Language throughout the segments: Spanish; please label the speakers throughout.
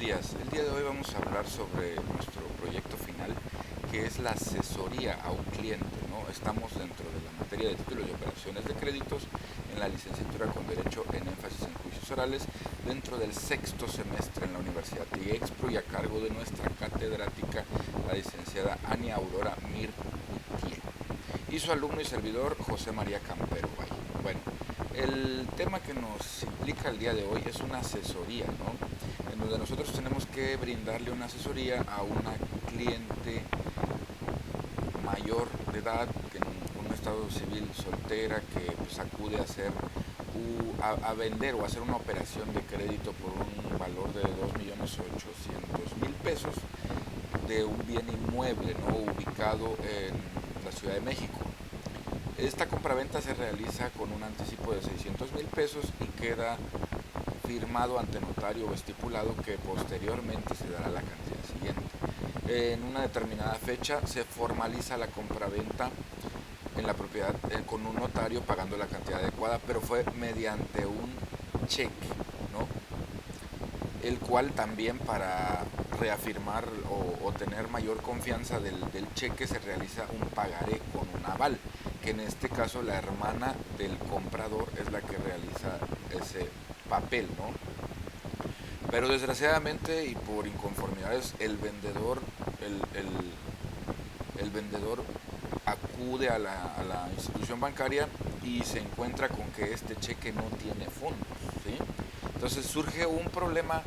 Speaker 1: días. El día de hoy vamos a hablar sobre nuestro proyecto final, que es la asesoría a un cliente, ¿no? Estamos dentro de la materia de títulos y operaciones de créditos en la licenciatura con Derecho en énfasis en juicios orales, dentro del sexto semestre en la Universidad TIEXPRO y a cargo de nuestra catedrática, la licenciada Ania Aurora Mir Utiel, y su alumno y servidor José María Campero Valle. Bueno, el tema que nos implica el día de hoy es una asesoría, ¿no? En donde nosotros tenemos que brindarle una asesoría a una cliente mayor de edad, en un estado civil soltera, que pues acude a hacer a vender o a hacer una operación de crédito por un valor de 2.800.000 pesos de un bien inmueble, ¿no? Ubicado en la Ciudad de México. Esta compraventa se realiza con un anticipo de 600.000 pesos y queda firmado ante notario o estipulado que posteriormente se dará la cantidad siguiente. En una determinada fecha se formaliza la compraventa en la propiedad con un notario pagando la cantidad adecuada, pero fue mediante un cheque, ¿no? El cual también, para reafirmar o tener mayor confianza del cheque, se realiza un pagaré con un aval, que en este caso la hermana del comprador es la que realiza ese papel, ¿no? Pero desgraciadamente y por inconformidades el vendedor acude a la institución bancaria y se encuentra con que este cheque no tiene fondos, ¿sí? Entonces surge un problema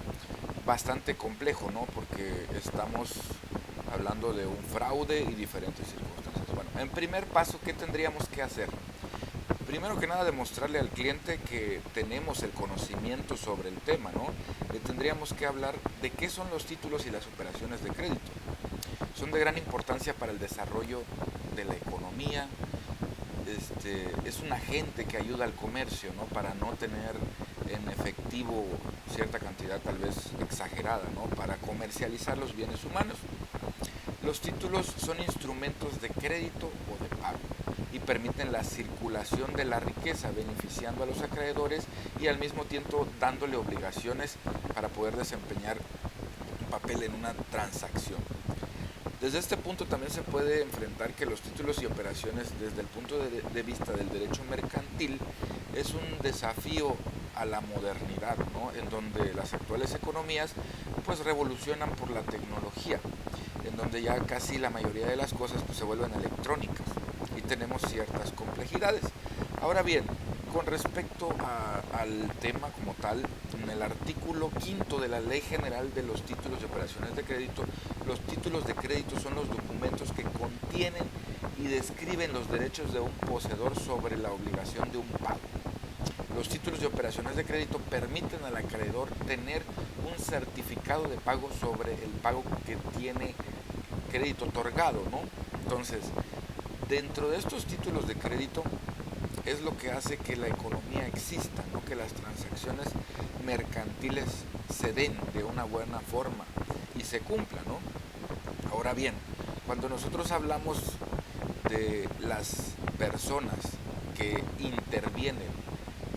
Speaker 1: bastante complejo, ¿no? Porque estamos hablando de un fraude y diferentes circunstancias. Bueno, en primer paso, ¿qué tendríamos que hacer? Primero que nada, demostrarle al cliente que tenemos el conocimiento sobre el tema, ¿no? Le tendríamos que hablar de qué son los títulos y las operaciones de crédito. Son de gran importancia para el desarrollo de la economía. Es un agente que ayuda al comercio, ¿no? Para no tener en efectivo cierta cantidad tal vez exagerada, ¿no? Para comercializar los bienes humanos. Los títulos son instrumentos de crédito o de pago y permiten la circulación de la riqueza, beneficiando a los acreedores y al mismo tiempo dándole obligaciones para poder desempeñar un papel en una transacción. Desde este punto también se puede enfrentar que los títulos y operaciones, desde el punto de vista del derecho mercantil, es un desafío a la modernidad, ¿no? En donde las actuales economías pues revolucionan por la tecnología, en donde ya casi la mayoría de las cosas pues se vuelven electrónicas y tenemos ciertas complejidades. Ahora bien, con respecto al tema como tal, en el artículo 5 de la Ley General de los Títulos y Operaciones de Crédito, los títulos de crédito son los documentos que contienen y describen los derechos de un poseedor sobre la obligación de un pago. Los títulos de operaciones de crédito permiten al acreedor tener un certificado de pago sobre el pago que tiene crédito otorgado, ¿no? Entonces, dentro de estos títulos de crédito es lo que hace que la economía exista, ¿no? Que las transacciones mercantiles se den de una buena forma y se cumplan, ¿no? Ahora bien, cuando nosotros hablamos de las personas que intervienen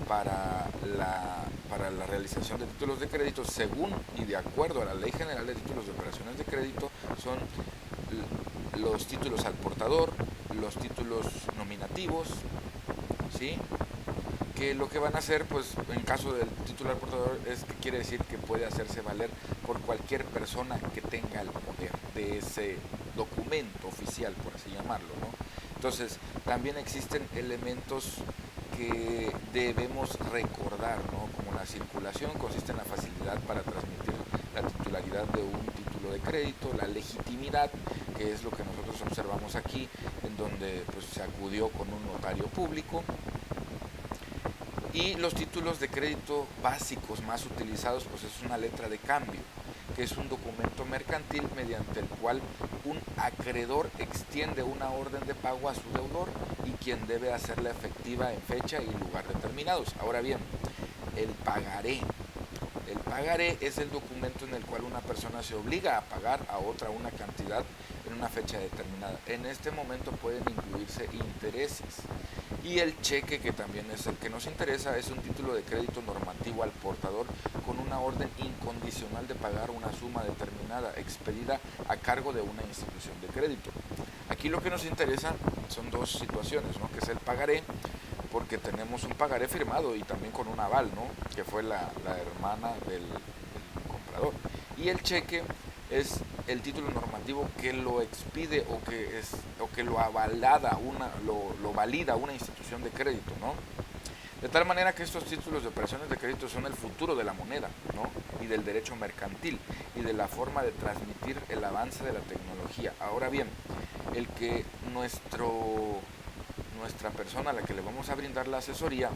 Speaker 1: para la realización de títulos de crédito, según y de acuerdo a la Ley General de Títulos de Operaciones de Crédito, son los títulos al portador, los títulos nominativos, ¿sí? Que lo que van a hacer, pues en caso del título al portador, es que quiere decir que puede hacerse valer por cualquier persona que tenga el poder de ese documento oficial, por así llamarlo, ¿no? Entonces, también existen elementos que debemos recordar, ¿no? Como la circulación consiste en la facilidad para transmitir la titularidad de un título de crédito, la legitimidad, que es lo que nosotros observamos aquí, en donde pues, se acudió con un notario público, y los títulos de crédito básicos más utilizados pues es una letra de cambio, que es un documento mercantil mediante el cual un acreedor extiende una orden de pago a su deudor y quien debe hacerla efectiva en fecha y lugar determinados. Ahora bien, el pagaré. El pagaré es el documento en el cual una persona se obliga a pagar a otra una cantidad en una fecha determinada. En este momento pueden incluirse intereses. Y el cheque, que también es el que nos interesa, es un título de crédito normativo al portador con una orden incondicional de pagar una suma determinada expedida a cargo de una institución de crédito. Aquí lo que nos interesa son dos situaciones, ¿no? Que es el pagaré, porque tenemos un pagaré firmado y también con un aval, ¿no? Que fue la hermana del comprador. Y el cheque es el título normativo que lo expide o que lo avalada lo valida una institución de crédito, ¿no? De tal manera que estos títulos de operaciones de crédito son el futuro de la moneda, ¿no? Y del derecho mercantil y de la forma de transmitir el avance de la tecnología. Ahora bien, el que nuestra persona a la que le vamos a brindar la asesoría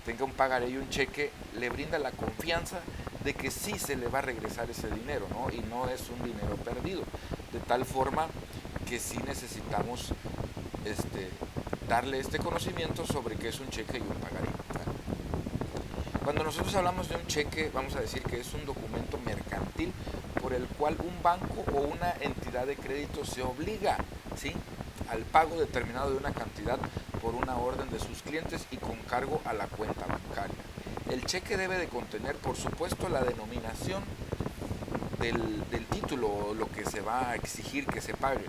Speaker 1: tenga un pagaré y un cheque, le brinda la confianza de que sí se le va a regresar ese dinero, ¿no? Y no es un dinero perdido. De tal forma que sí necesitamos darle este conocimiento sobre qué es un cheque y un pagaré. Cuando nosotros hablamos de un cheque, vamos a decir que es un documento mercantil por el cual un banco o una entidad de crédito se obliga, ¿sí?, al pago determinado de una cantidad por una orden de sus clientes y con cargo a la cuenta bancaria. El cheque debe de contener, por supuesto, la denominación del título, lo que se va a exigir que se pague,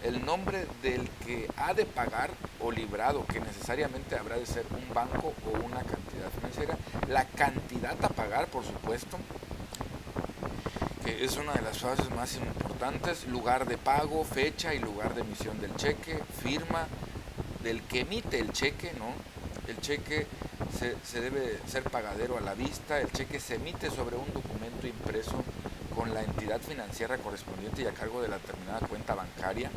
Speaker 1: el nombre del que ha de pagar o librado, que necesariamente habrá de ser un banco o una cantidad financiera, la cantidad a pagar, por supuesto, que es una de las fases más importantes, lugar de pago, fecha y lugar de emisión del cheque, firma del que emite el cheque, ¿no? El cheque se debe ser pagadero a la vista, el cheque se emite sobre un documento impreso con la entidad financiera correspondiente y a cargo de la determinada cuenta bancaria,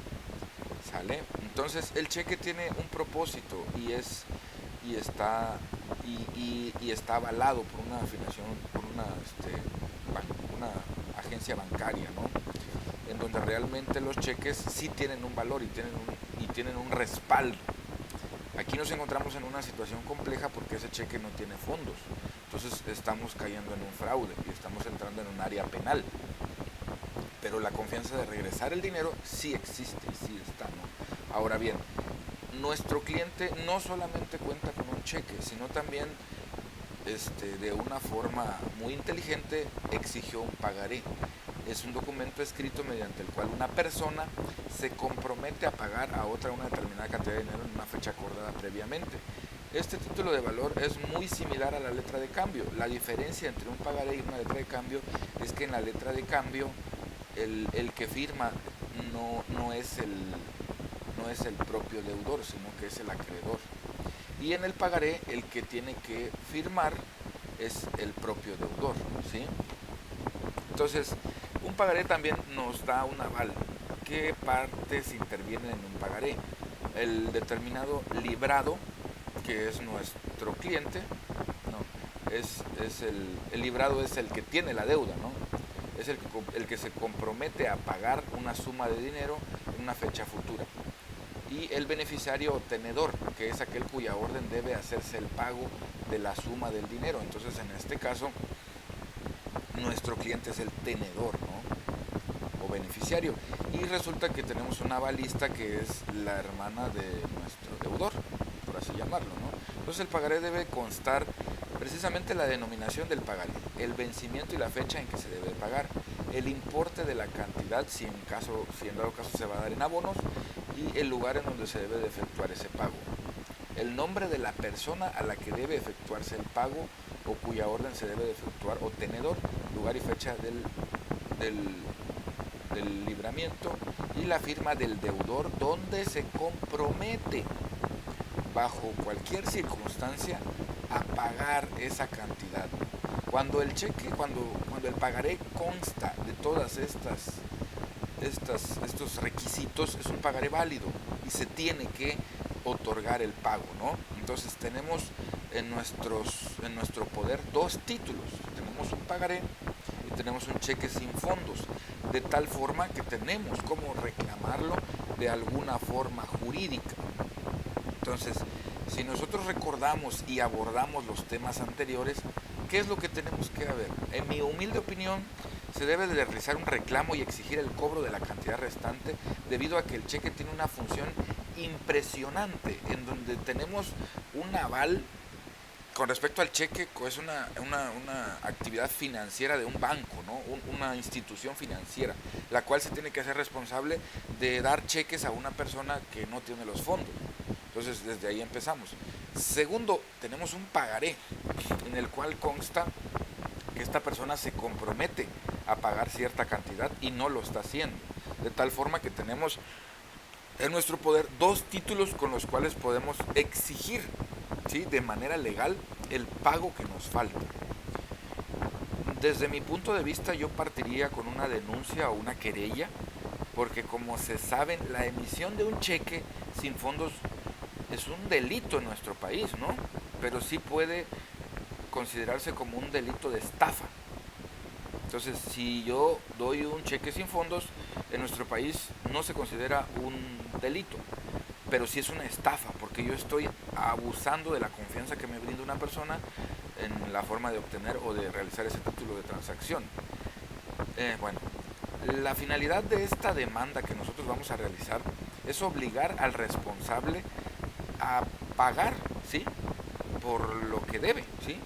Speaker 1: ¿sale? Entonces el cheque tiene un propósito y está avalado por una financiación, por una agencia bancaria, ¿no? En donde realmente los cheques sí tienen un valor y tienen un respaldo. Aquí nos encontramos en una situación compleja porque ese cheque no tiene fondos. Entonces estamos cayendo en un fraude y estamos entrando en un área penal. Pero la confianza de regresar el dinero sí existe y sí está, ¿no? Ahora bien, nuestro cliente no solamente cuenta con un cheque, sino también de una forma muy inteligente exigió un pagaré. Es un documento escrito mediante el cual una persona se compromete a pagar a otra una determinada cantidad de dinero en una fecha acordada previamente. Este título de valor es muy similar a la letra de cambio. La diferencia entre un pagaré y una letra de cambio es que en la letra de cambio el que firma no es el propio deudor, sino que es el acreedor. Y en el pagaré el que tiene que firmar es el propio deudor, ¿sí? Entonces, un pagaré también nos da un aval. ¿Qué partes intervienen en un pagaré? El determinado librado, que es nuestro cliente, no, el librado es el que tiene la deuda, ¿no? Es el que se compromete a pagar una suma de dinero en una fecha futura. Y el beneficiario o tenedor, que es aquel cuya orden debe hacerse el pago de la suma del dinero. Entonces, en este caso, nuestro cliente es el tenedor, ¿no?, o beneficiario. Y resulta que tenemos una avalista que es la hermana de nuestro deudor, por así llamarlo, ¿no? Entonces el pagaré debe constar precisamente la denominación del pagaré, el vencimiento y la fecha en que se debe pagar, el importe de la cantidad, si en dado caso se va a dar en abonos, y el lugar en donde se debe de efectuar ese pago. El nombre de la persona a la que debe efectuarse el pago o cuya orden se debe de efectuar, o tenedor, lugar y fecha del libramiento, y la firma del deudor donde se compromete bajo cualquier circunstancia a pagar esa cantidad. Cuando el pagaré consta de todas estos requisitos, es un pagaré válido y se tiene que otorgar el pago, ¿no? Entonces tenemos en nuestro poder dos títulos. Tenemos un pagaré y tenemos un cheque sin fondos, de tal forma que tenemos como reclamarlo de alguna forma jurídica. Entonces, si nosotros recordamos y abordamos los temas anteriores, ¿qué es lo que tenemos que ver? En mi humilde opinión, se debe de realizar un reclamo y exigir el cobro de la cantidad restante debido a que el cheque tiene una función impresionante en donde tenemos un aval con respecto al cheque. Es una actividad financiera de un banco, ¿no? Una institución financiera, la cual se tiene que hacer responsable de dar cheques a una persona que no tiene los fondos. Entonces, desde ahí empezamos. Segundo, tenemos un pagaré en el cual consta que esta persona se compromete a pagar cierta cantidad y no lo está haciendo. De tal forma que tenemos en nuestro poder dos títulos con los cuales podemos exigir, ¿sí?, de manera legal el pago que nos falta. Desde mi punto de vista, yo partiría con una denuncia o una querella, porque como se sabe, la emisión de un cheque sin fondos es un delito en nuestro país, ¿no? Pero sí puede considerarse como un delito de estafa. Entonces, si yo doy un cheque sin fondos, en nuestro país no se considera un delito, pero sí es una estafa, porque yo estoy abusando de la confianza que me brinda una persona en la forma de obtener o de realizar ese título de transacción. Bueno, la finalidad de esta demanda que nosotros vamos a realizar es obligar al responsable a pagar, ¿sí?, por lo que debe, ¿sí?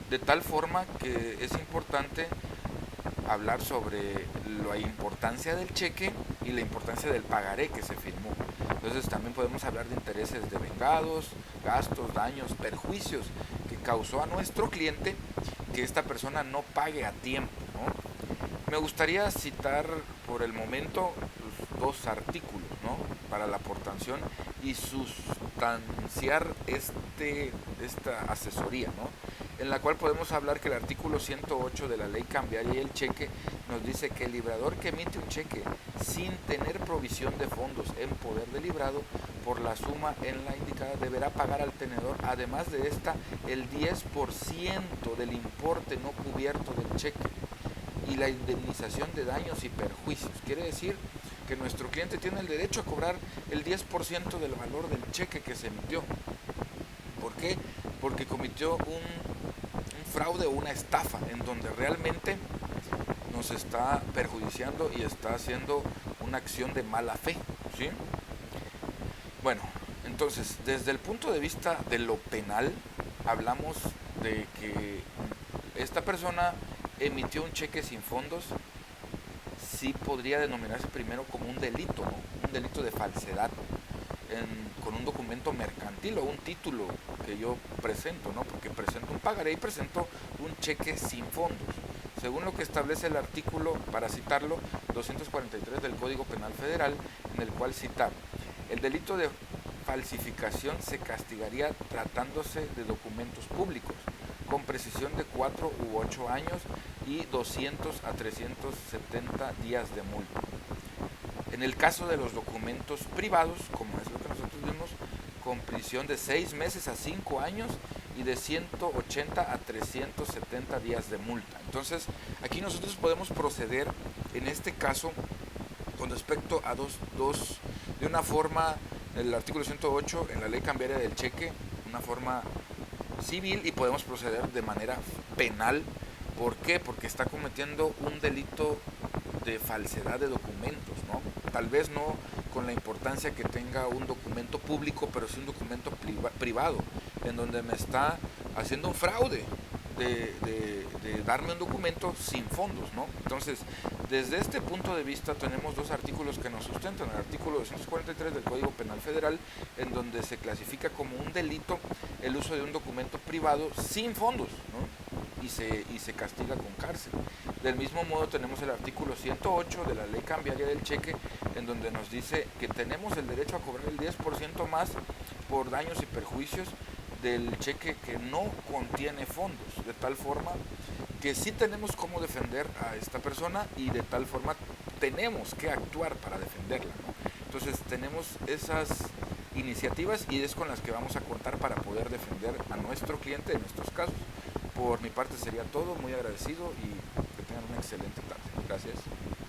Speaker 1: De tal forma que es importante hablar sobre la importancia del cheque y la importancia del pagaré que se firmó. Entonces también podemos hablar de intereses devengados, gastos, daños, perjuicios que causó a nuestro cliente que esta persona no pague a tiempo, ¿no? Me gustaría citar por el momento los dos artículos, ¿no?, para la aportación y sustanciar esta asesoría, ¿no?, en la cual podemos hablar que el artículo 108 de la ley cambiaria y el cheque nos dice que el librador que emite un cheque sin tener provisión de fondos en poder del librado por la suma en la indicada deberá pagar al tenedor, además de esta, el 10% del importe no cubierto del cheque y la indemnización de daños y perjuicios. Quiere decir que nuestro cliente tiene el derecho a cobrar el 10% del valor del cheque que se emitió. ¿Por qué? Porque cometió un fraude o una estafa en donde realmente nos está perjudiciando y está haciendo una acción de mala fe, ¿sí? Bueno, entonces, desde el punto de vista de lo penal, hablamos de que esta persona emitió un cheque sin fondos. Sí podría denominarse primero como un delito, ¿no?, un delito de falsedad con un documento mercantil o un título que yo presento, ¿no?, porque presento un pagaré y presento un cheque sin fondos, según lo que establece el artículo, para citarlo, 243 del Código Penal Federal, en el cual cita: el delito de falsificación se castigaría tratándose de documentos públicos, con precisión de 4 u 8 años y 200 a 370 días de multa. En el caso de los documentos privados, como es lo que nosotros vimos, con prisión de 6 meses a 5 años y de 180 a 370 días de multa. Entonces, aquí nosotros podemos proceder, en este caso, con respecto a de una forma, el artículo 108 en la ley cambiaria del cheque, una forma civil, y podemos proceder de manera penal. ¿Por qué? Porque está cometiendo un delito de falsedad de documentos, ¿no? Tal vez no con la importancia que tenga un documento público, pero sí un documento privado, en donde me está haciendo un fraude de darme un documento sin fondos, ¿no? Entonces, desde este punto de vista tenemos dos artículos que nos sustentan. El artículo 243 del Código Penal Federal, en donde se clasifica como un delito el uso de un documento privado sin fondos, ¿no?, y se castiga con cárcel. Del mismo modo tenemos el artículo 108 de la ley cambiaria del cheque, en donde nos dice que tenemos el derecho a cobrar el 10% más por daños y perjuicios del cheque que no contiene fondos, de tal forma que sí tenemos cómo defender a esta persona y de tal forma tenemos que actuar para defenderla, ¿no? Entonces tenemos esas iniciativas y es con las que vamos a contar para poder defender a nuestro cliente en estos casos. Por mi parte sería todo, muy agradecido y que tengan una excelente tarde. Gracias.